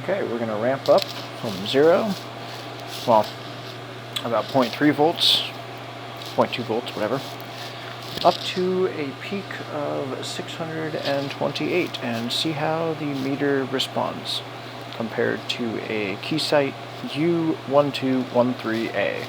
Okay, we're going to ramp up from 0, well, about 0.3 volts, 0.2 volts, whatever, up to a peak of 628 and see how the meter responds compared to a Keysight U1213A.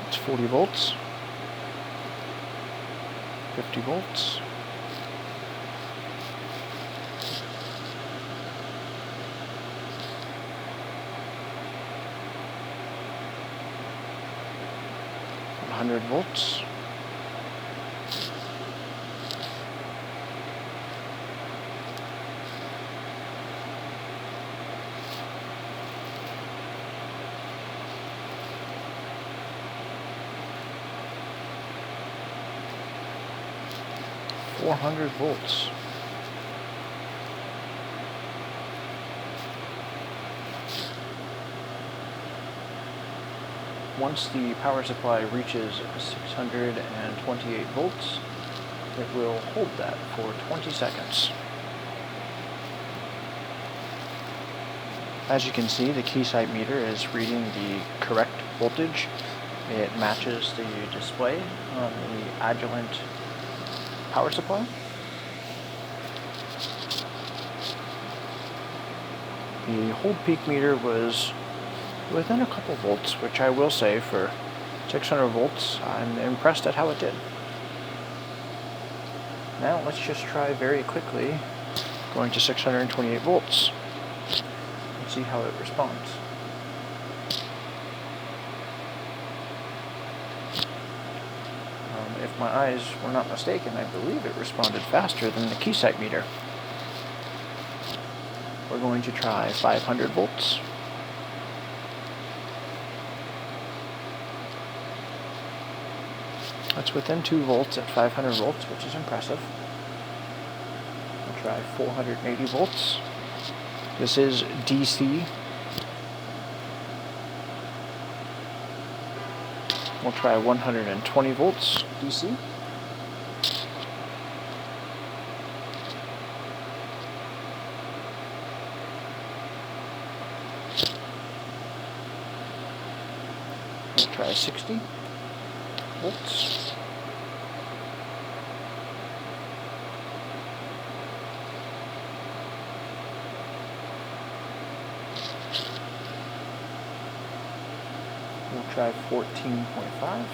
It's 40 volts, 50 volts, 100 volts, 400 volts. Once the power supply reaches 628 volts, it will hold that for 20 seconds. As you can see, the Keysight meter is reading the correct voltage. It matches the display on the Agilent power supply. The HoldPeak meter was within a couple volts, which I will say for 600 volts, I'm impressed at how it did. Now let's just try very quickly going to 628 volts and see how it responds. If my eyes were not mistaken, I believe it responded faster than the Keysight meter. We're going to try 500 volts. That's within 2 volts at 500 volts, which is impressive. We'll try 480 volts. This is DC. We'll try 120 volts DC. We'll try 60 volts. We'll try 14.5.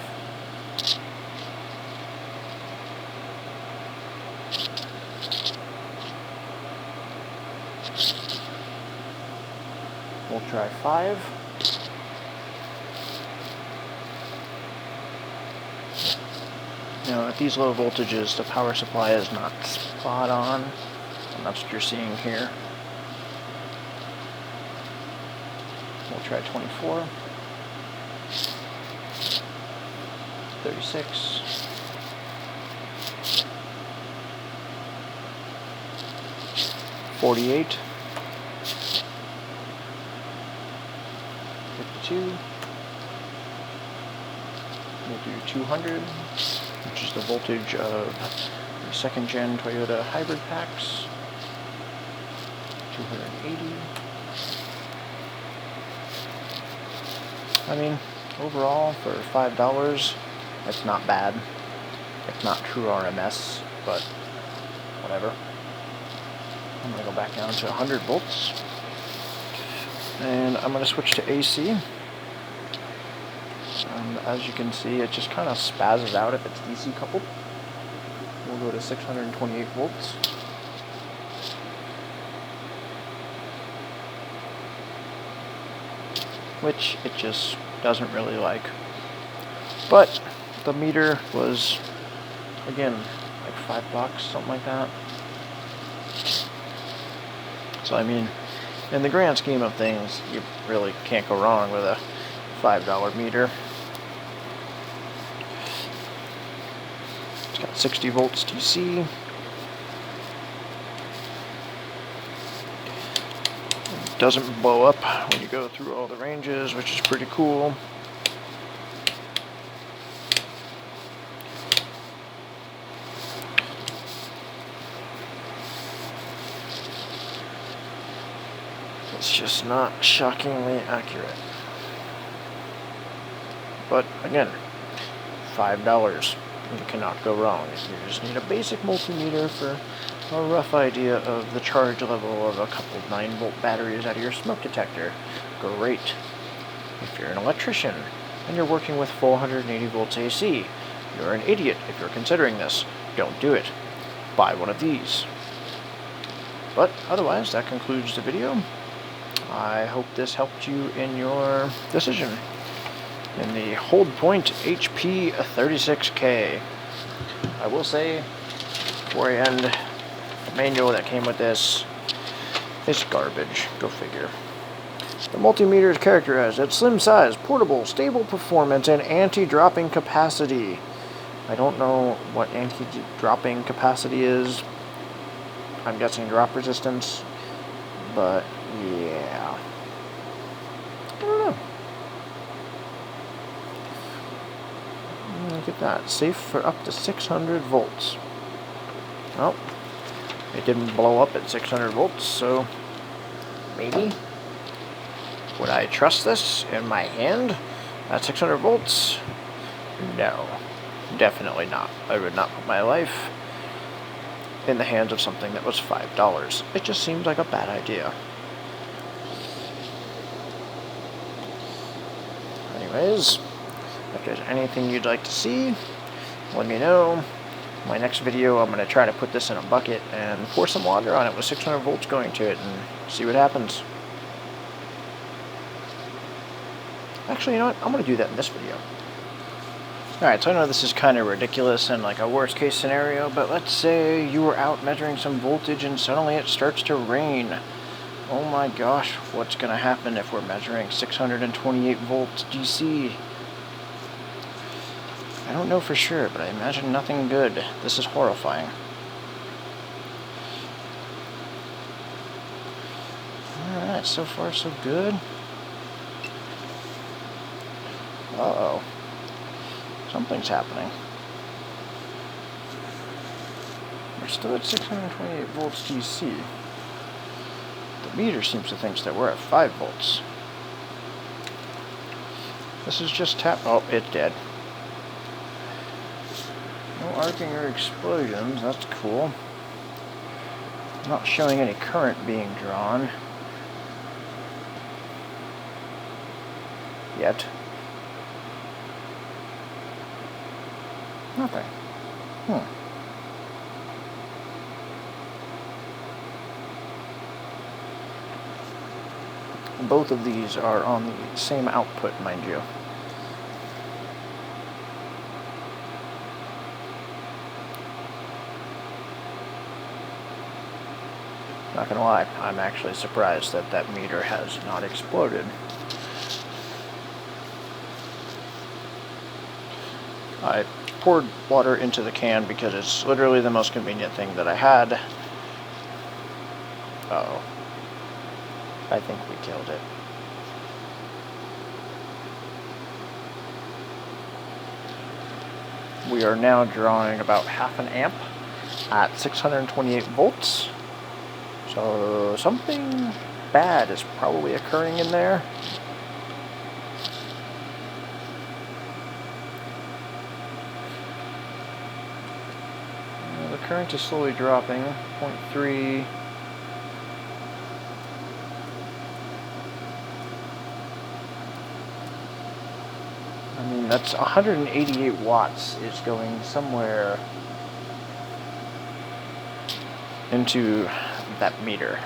We'll try 5. Now at these low voltages, the power supply is not spot on, and that's what you're seeing here. We'll try 24. 36, 48, 52, we'll do 200, which is the voltage of the 2nd gen Toyota hybrid packs, 280. I mean, overall, for $5, it's not bad. It's not true RMS, but whatever. I'm going to go back down to 100 volts. And I'm going to switch to AC. As you can see, it just kind of spazzes out if it's DC coupled. We'll go to 628 volts. Which it just doesn't really like. But the meter was, again, like $5, something like that. So I mean, in the grand scheme of things, you really can't go wrong with a $5 meter. It's got 60 volts DC. doesn't blow up when you go through all the ranges, which is pretty cool. It's just not shockingly accurate. But again, $5. You cannot go wrong. You just need a basic multimeter for a rough idea of the charge level of a couple 9-volt batteries out of your smoke detector. Great. If you're an electrician and you're working with 480 volts AC, you're an idiot if you're considering this. Don't do it. Buy one of these. But otherwise, that concludes the video. I hope this helped you in your decision. In the HoldPoint HP 36K. I will say, before I end, the manual that came with this is garbage. Go figure. The multimeter is characterized as slim size, portable, stable performance, and anti-dropping capacity. I don't know what anti-dropping capacity is. I'm guessing drop resistance, but yeah. I don't know. Look at that. Safe for up to 600 volts. Well, it didn't blow up at 600 volts, so maybe. Would I trust this in my hand at 600 volts? No. Definitely not. I would not put my life in the hands of something that was $5. It just seems like a bad idea. Anyways, if there's anything you'd like to see, let me know. My next video, I'm going to try to put this in a bucket and pour some water on it with 600 volts going to it and see what happens. Actually, you know what? I'm going to do that in this video. Alright, so I know this is kind of ridiculous and like a worst case scenario, but let's say you were out measuring some voltage and suddenly it starts to rain. Oh my gosh, what's going to happen if we're measuring 628 volts DC? I don't know for sure, but I imagine nothing good. This is horrifying. Alright, so far so good. Uh-oh. Something's happening. We're still at 628 volts DC. The meter seems to think that we're at 5 volts. This is just oh, it's dead. No arcing or explosions, that's cool. Not showing any current being drawn. Yet. Nothing. Both of these are on the same output, mind you. Not gonna lie, I'm actually surprised that that meter has not exploded. I poured water into the can because it's literally the most convenient thing that I had. Uh-oh. I think we killed it. We are now drawing about half an amp at 628 volts. So something bad is probably occurring in there. The current is slowly dropping, 0.3. I mean, that's 188 watts is going somewhere into that meter.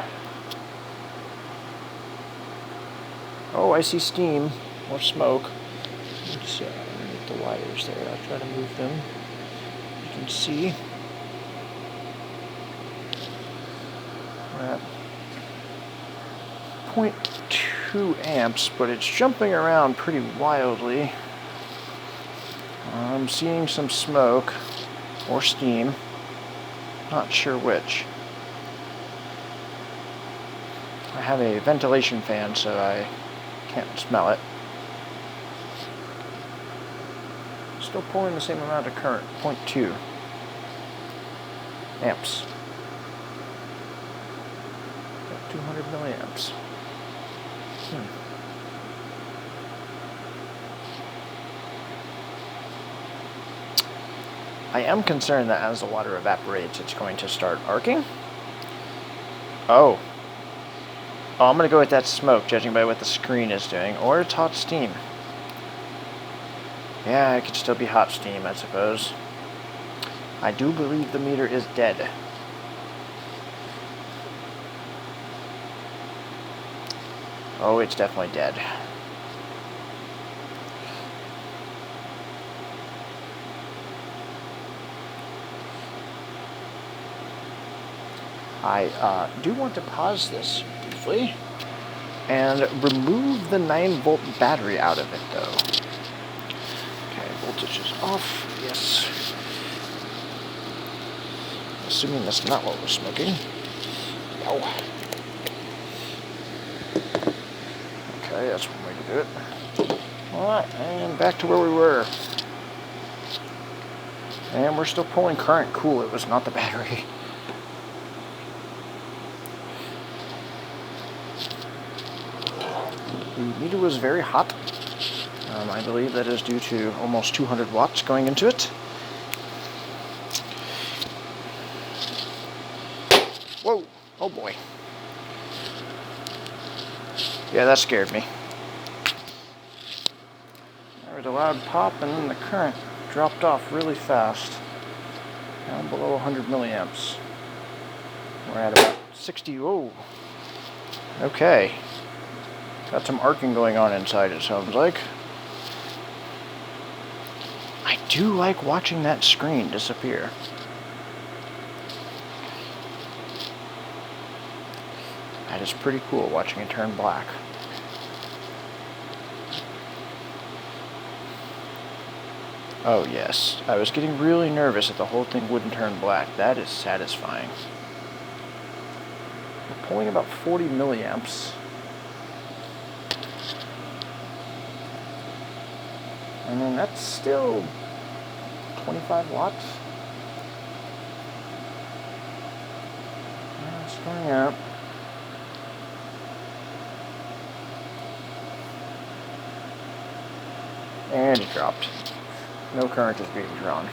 Oh, I see steam or smoke. Let's get the wires there. I'll try to move them. You can see. We're at 0.2 amps, but it's jumping around pretty wildly. I'm seeing some smoke or steam. Not sure which. I have a ventilation fan, so I can't smell it. Still pulling the same amount of current, 0.2 amps. 200 milliamps. I am concerned that as the water evaporates, it's going to start arcing. Oh. Oh, I'm going to go with that smoke, judging by what the screen is doing. Or it's hot steam. Yeah, it could still be hot steam, I suppose. I do believe the meter is dead. Oh, it's definitely dead. I do want to pause this briefly and remove the 9-volt battery out of it, though. Okay, voltage is off. Yes. Assuming that's not what we're smoking. No. Okay, that's one way to do it. Alright, and back to where we were. And we're still pulling current. Cool, it was not the battery. The meter was very hot. I believe that is due to almost 200 watts going into it. Whoa! Oh boy. Yeah, that scared me. There was a loud pop and then the current dropped off really fast. Down below 100 milliamps. We're at about 60. Whoa! Okay. Got some arcing going on inside, it sounds like. I do like watching that screen disappear. That is pretty cool, watching it turn black. Oh yes, I was getting really nervous that the whole thing wouldn't turn black. That is satisfying. We're pulling about 40 milliamps. And then that's still 25 watts. Yeah, it's going up. And it dropped. No current is being drawn.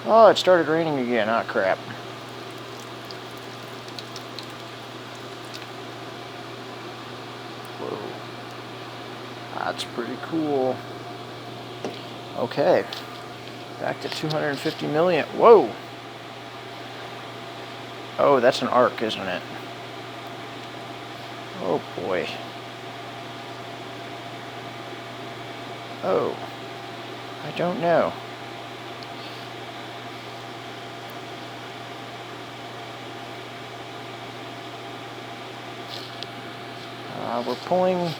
Oh, it started raining again. Ah, crap. Whoa. That's pretty cool. Okay, back to 250 million. Whoa! Oh, that's an arc, isn't it? Oh boy. Oh, I don't know. We're pulling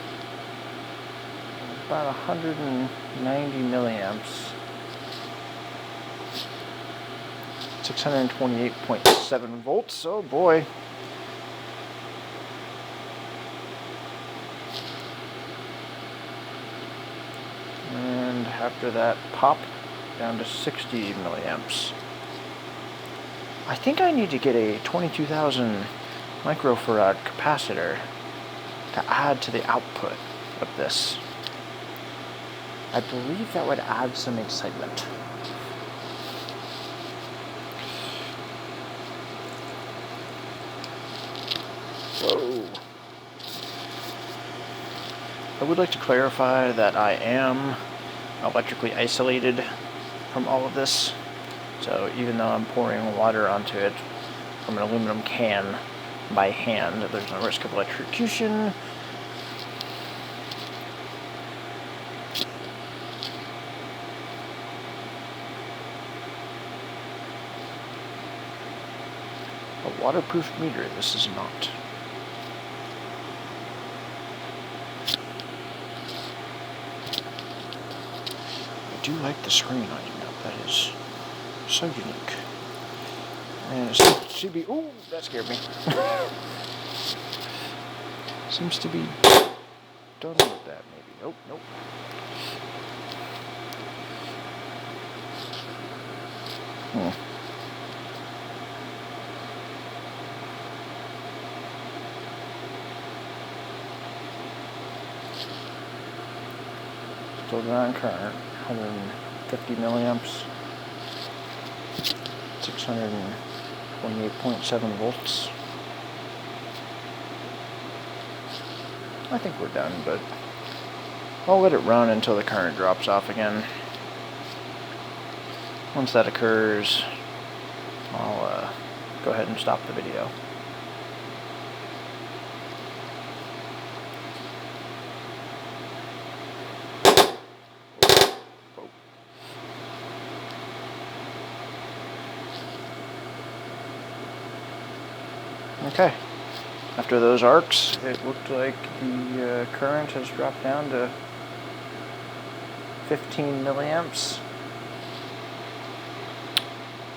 about 190 milliamps. 628.7 volts. Oh boy. And after that pop, down to 60 milliamps. I think I need to get a 22,000 microfarad capacitor to add to the output of this. I believe that would add some excitement. Whoa. I would like to clarify that I am electrically isolated from all of this. So even though I'm pouring water onto it from an aluminum can by hand, there's no risk of electrocution. A waterproof meter, this is not. I do like the screen on you now, that is so unique. And CB, ooh, that scared me. Seems to be done with that, maybe. Oh, nope. Still drawing current, 150 milliamps, 628.7 volts. I think we're done, but I'll let it run until the current drops off again. Once that occurs, I'll go ahead and stop the video. Okay, after those arcs, it looked like the current has dropped down to 15 milliamps.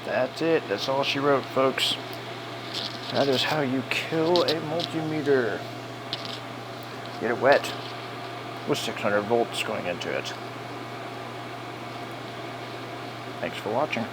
That's it. That's all she wrote, folks. That is how you kill a multimeter. Get it wet with 600 volts going into it. Thanks for watching.